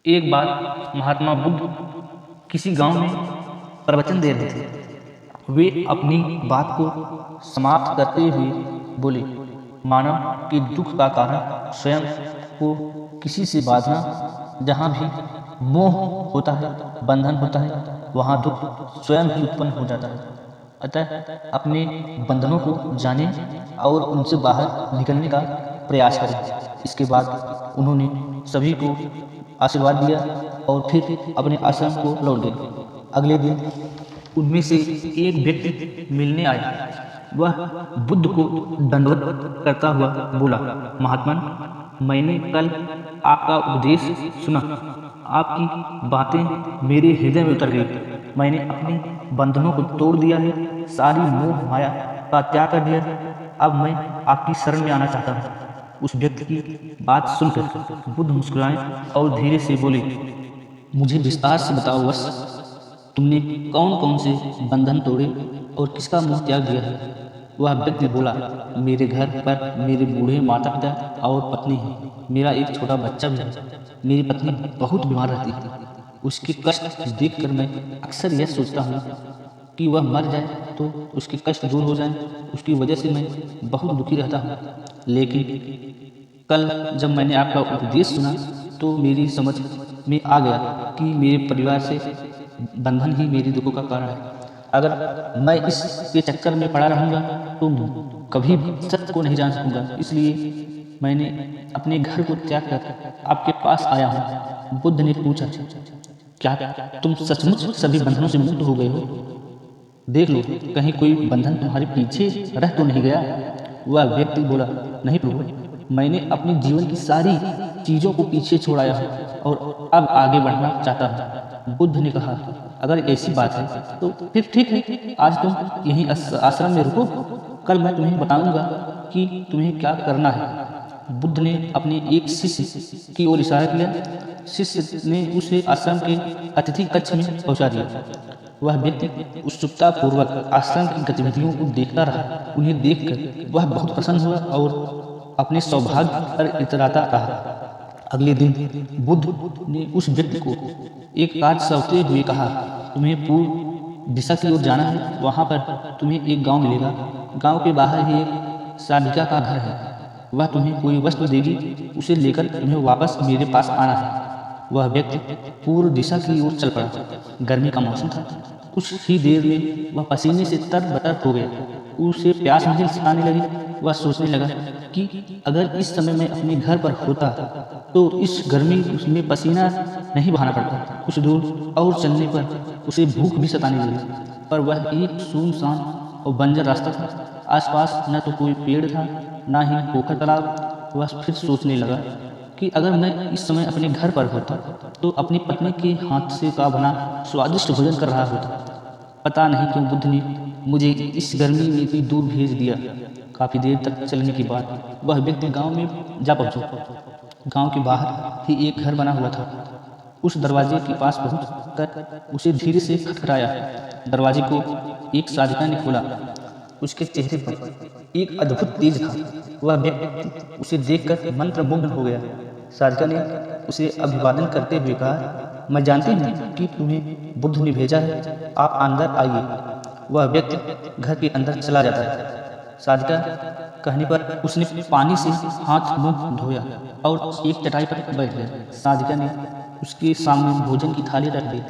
एक बार महात्मा बुद्ध किसी गांव में प्रवचन दे रहे थे। वे अपनी बात को समाप्त करते हुए बोले, मानव के दुख का कारण स्वयं को किसी से बांधना। जहाँ भी मोह होता है, बंधन होता है, वहाँ दुख स्वयं ही उत्पन्न हो जाता है। अतः अपने बंधनों को जाने और उनसे बाहर निकलने का प्रयास करें। इसके बाद उन्होंने सभी को आशीर्वाद दिया और फिर अपने आश्रम को लौट गए। अगले दिन उनमें से एक व्यक्ति मिलने आया। वह बुद्ध को दंडवत करता हुआ बोला, महात्मन, मैंने कल आपका उपदेश सुना। आपकी बातें मेरे हृदय में उतर गई। मैंने अपने बंधनों को तोड़ दिया है, सारी मोह माया का त्याग कर दिया। अब मैं आपकी शरण में आना चाहता हूँ। उस व्यक्ति की बात सुनकर बुद्ध मुस्कुराए और धीरे से बोले, मुझे विस्तार से बताओ वत्स, तुमने कौन कौन से बंधन तोड़े और किसका मुंह त्याग दिया है? वह व्यक्ति बोला, मेरे घर पर मेरे बूढ़े माता पिता और पत्नी है। मेरा एक छोटा बच्चा भी है। मेरी पत्नी बहुत बीमार रहती है। उसके कष्ट देखकर मैं अक्सर यह सोचता हूँ कि वह मर जाए तो उसके कष्ट दूर हो जाएं। उसकी वजह से मैं बहुत दुखी रहता हूँ। लेकिन कल जब मैंने आपका उपदेश सुना तो मेरी समझ में आ गया कि मेरे परिवार से बंधन ही मेरे दुखों का कारण है। अगर मैं इसके चक्कर में पड़ा रहूँगा तो कभी भी सत्य को नहीं जान सकूँगा। इसलिए मैंने अपने घर को त्याग कर आपके पास आया हूँ। बुद्ध ने पूछा, क्या तुम सचमुच सभी बंधनों से मुक्त हो गए हो? देख लो, कहीं कोई बंधन तुम्हारे पीछे रह तो नहीं गया? वह व्यक्ति बोला, नहीं प्रभु, मैंने अपने जीवन की सारी चीज़ों को पीछे छोड़ाया है और अब आगे बढ़ना चाहता हूँ। बुद्ध ने कहा, अगर ऐसी बात है तो फिर ठीक है, आज तुम यहीं आश्रम में रुको। कल मैं तुम्हें बताऊंगा कि तुम्हें क्या करना है। बुद्ध ने अपने एक शिष्य की ओर इशारा किया। शिष्य ने उसे आश्रम के अतिथि कक्ष में पहुंचा दिया। वह व्यक्ति उत्सुकता पूर्वक आश्रम की गतिविधियों को देखता रहा। उन्हें देखकर वह बहुत प्रसन्न हुआ और अपने सौभाग्य पर इतराता रहा। अगले दिन बुद्ध ने उस व्यक्ति को एक कार्य सौंपते हुए कहा, तुम्हें पूर्व दिशा की ओर जाना है। वहाँ पर तुम्हें एक गांव मिलेगा। गांव के बाहर ही एक साधिका का घर है। वह तुम्हें कोई वस्तु देगी, उसे लेकर तुम्हें वापस मेरे पास आना है। वह व्यक्ति पूर्व दिशा की ओर चल पड़ा। गर्मी का मौसम था। कुछ ही देर में वह पसीने से तरबतर हो गया। उसे प्यास नहीं सताने लगी। वह सोचने लगा कि अगर इस समय मैं अपने घर पर होता तो इस गर्मी में पसीना नहीं बहाना पड़ता। कुछ दूर और चलने पर उसे भूख भी सताने लगी, पर वह एक सुनसान और बंजर रास्ता था। आसपास न तो कोई पेड़ था, न ही पोखर तालाब। वह फिर सोचने लगा कि अगर मैं इस समय अपने घर पर होता तो अपनी पत्नी के हाथ से का बना स्वादिष्ट भोजन कर रहा होता। पता नहीं क्यों बुद्ध ने मुझे इस गर्मी में इतनी दूर भेज दिया। काफ़ी देर तक चलने के बाद वह व्यक्ति गांव में जा पहुंचा। गांव के बाहर ही एक घर बना हुआ था। उस दरवाजे के पास पहुंचकर उसे धीरे से खटखटाया। दरवाजे को एक साधिका ने खोला। उसके चेहरे पर एक अद्भुत तेज था। वह व्यक्ति उसे देखकर मंत्रमुग्ध हो गया। साधिका ने उसे अभिवादन करते हुए कहा, मैं जानती हूँ कि तुम्हें बुद्ध ने भेजा है, आप अंदर आइए। वह व्यक्ति घर के अंदर चला जाता है। साधिका कहने पर उसने पानी से हाथ मुंह धोया और एक चटाई पर बैठ गया। साधिका ने उसके सामने भोजन की थाली रख दी।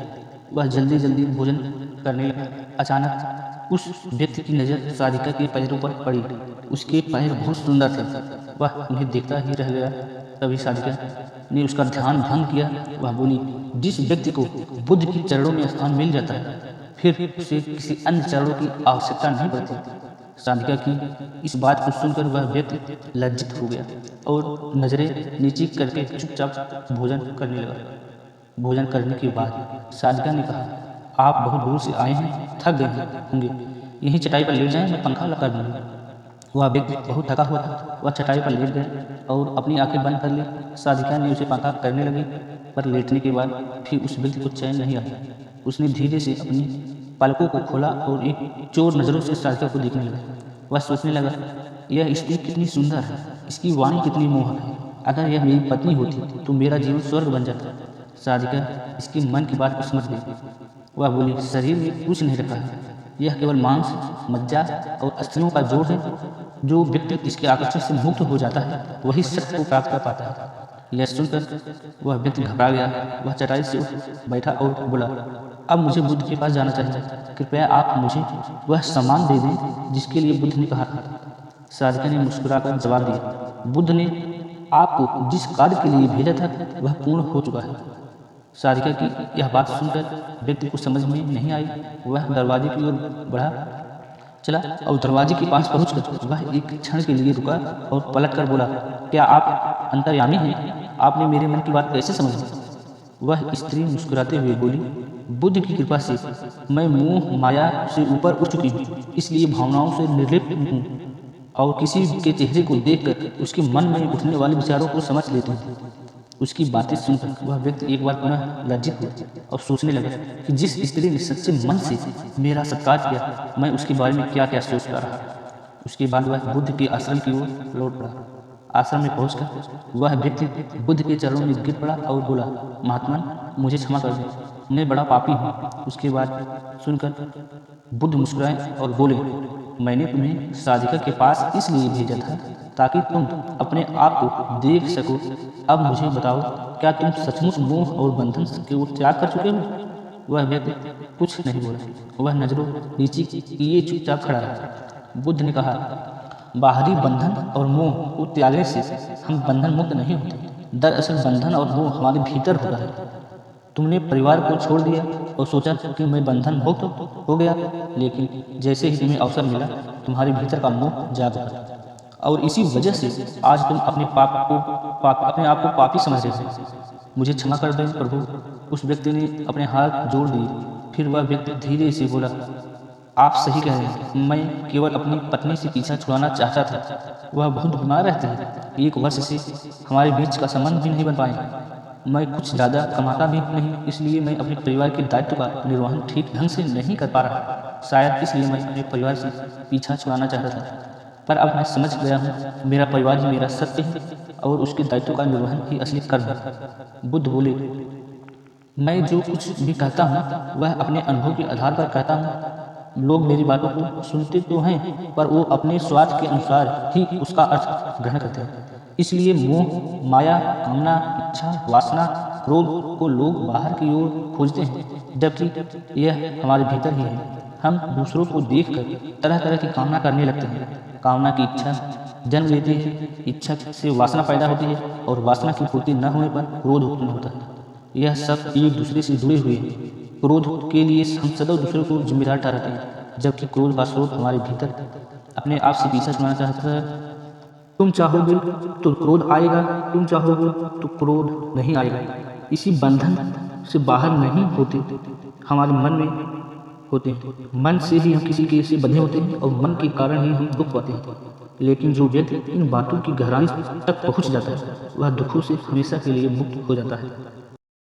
वह जल्दी जल्दी भोजन करने लगा। अचानक उस व्यक्ति की नज़र साधिका के पैरों पर पड़ी। उसके पैर बहुत सुंदर थे। वह उन्हें देखता ही रह गया। तभी साधिका ने उसका ध्यान भंग किया। वह बोली, जिस व्यक्ति को बुद्ध के चरणों में स्थान मिल जाता है फिर उसे किसी अन्य चरणों की आवश्यकता नहीं पड़ती। साधिका की इस बात को सुनकर वह व्यक्ति लज्जित हो गया और नजरें नीचे करके चुपचाप भोजन करने लगा। भोजन करने के बाद साधिका ने कहा, आप बहुत दूर से आए हैं, थक गए होंगे, यहीं चटाई पर लेट जाएं, मैं पंखा लगा दूंगा। वह व्यक्ति बहुत थका हुआ था। वह चटाई पर लेट गया और अपनी आंखें बंद कर ली। साधिका ने उसे पंखा करने लगी, पर लेटने के बाद फिर उस व्यक्ति को चैन नहीं आया। उसने धीरे से अपनी पलकों को खोला और एक चोर नज़रों से साधिका को देखने लगा। वह सोचने लगा, यह स्त्री कितनी सुंदर है, इसकी वाणी कितनी मोहक है। अगर यह मेरी पत्नी होती तो मेरा जीवन स्वर्ग बन जाता। साधिका इसके मन की बात को समझ गई। वह बोली, शरीर में कुछ नहीं रखा है, यह केवल मांस, मज्जा और अस्थियों का जोड़ है। जो व्यक्ति इसके आकर्षण से मुक्त हो जाता है वही सत्य को प्राप्त कर पाता है। यह सुनकर वह व्यक्ति घबरा गया। वह चटाई से उठ बैठा और बोला, अब मुझे बुद्ध के पास जाना चाहिए। कृपया आप मुझे वह सामान दे दें जिसके लिए बुद्ध ने कहा था। साधिका ने मुस्कुराकर जवाब दिया, बुद्ध ने आपको जिस कार्य के लिए भेजा था वह पूर्ण हो चुका है। साधिका की यह बात सुनकर व्यक्ति को समझ में नहीं आई। वह दरवाजे की ओर बढ़ा चला और दरवाजे के पास पहुंचकर वह एक क्षण के लिए रुका और पलटकर बोला, क्या आप अंतर्यामी हैं? आपने मेरे मन की बात कैसे समझी? वह स्त्री मुस्कुराते हुए बोली, बुद्ध की कृपा से मैं मोह माया से ऊपर उठ चुकी हूँ, इसलिए भावनाओं से निर्लिप्त हूँ और किसी के चेहरे को देखकर उसके मन में उठने वाले विचारों को समझ लेती हूँ। उसकी बातें सुनकर वह व्यक्ति एक बार पुनः लज्जित हुआ और सोचने लगा कि जिस स्त्री ने सच्चे मन से मेरा सत्कार किया, मैं उसके बारे में क्या क्या सोचता रहा। उसके बाद वह बुद्ध के आश्रम की ओर लौट पड़ा। आश्रम में पहुंचकर वह व्यक्ति बुद्ध के चरणों में गिर पड़ा और बोला, महात्मा, मुझे क्षमा कर दें, मैं बड़ा पापी हूँ। उसके बाद सुनकर बुद्ध मुस्कुराए और बोले, मैंने तुम्हें साधिका के पास इसलिए भेजा था ताकि तुम अपने आप को देख सको। अब मुझे बताओ, क्या तुम सचमुच मोह और बंधन के त्याग कर चुके हो? वह व्यक्ति कुछ नहीं बोला। वह नजरों नीचे किए चुपचाप खड़ा रहा। बुद्ध ने कहा, बाहरी बंधन और मोह को त्यागने से हम बंधन मुक्त नहीं होते। दरअसल बंधन और मोह हमारे भीतर होता है। तुमने परिवार को छोड़ दिया और सोचा कि मैं बंधन मुक्त हो गया, लेकिन जैसे ही तुम्हें अवसर मिला तुम्हारे भीतर का मोह जाग उठा और इसी वजह से आज तुम अपने अपने आप को पापी समझ रहे हो। मुझे क्षमा कर दें प्रभु। उस व्यक्ति ने अपने हाथ जोड़ दिए। फिर वह व्यक्ति धीरे से बोला, आप सही कह रहे हैं, मैं केवल अपनी पत्नी से पीछा छुड़ाना चाहता था। वह बहुत बीमार रहती है, 1 वर्ष से हमारे बीच का संबंध भी नहीं बन पाया। मैं कुछ ज़्यादा कमाता भी नहीं, इसलिए मैं अपने परिवार के दायित्व का निर्वहन ठीक ढंग से नहीं कर पा रहा। शायद इसलिए मैं अपने परिवार से पीछा छुड़ाना चाहता था, पर अब मैं समझ गया हूँ, मेरा परिवार ही मेरा सत्य है और उसके दायित्व का निर्वहन ही असली कर्म है। बुद्ध बोले, मैं जो कुछ भी कहता हूँ वह अपने अनुभव के आधार पर कहता हूँ। लोग मेरी बातों को सुनते तो हैं, पर वो अपने स्वार्थ के अनुसार ही उसका अर्थ ग्रहण करते हैं। इसलिए मोह, माया, कामना, इच्छा, वासना, क्रोध को लोग बाहर की ओर खोजते हैं, जबकि यह हमारे भीतर ही है। हम दूसरों को देखकर तरह तरह की कामना करने लगते हैं। कामना की इच्छा जन्म लेती है, इच्छा से वासना पैदा होती है और वासना की पूर्ति न होने पर क्रोध उत्पन्न होता है। यह सब एक दूसरे से जुड़े हुए हैं। क्रोध के लिए हम सदैव दूसरों को जिम्मेदार ठहराते हैं, जबकि क्रोध का स्रोत हमारे भीतर अपने आप से पीछा छुड़ाना चाहता है। तुम चाहोगे तो क्रोध आएगा, तुम चाहोगे तो क्रोध नहीं आएगा। इसी बंधन से बाहर नहीं होते, हमारे मन में होते हैं। मन से ही हम किसी के से बंधे होते हैं और मन के कारण ही हम दुख पाते हैं। लेकिन जो व्यक्ति इन बातों की गहराई तक पहुंच जाता है वह दुखों से हमेशा के लिए मुक्त हो जाता है।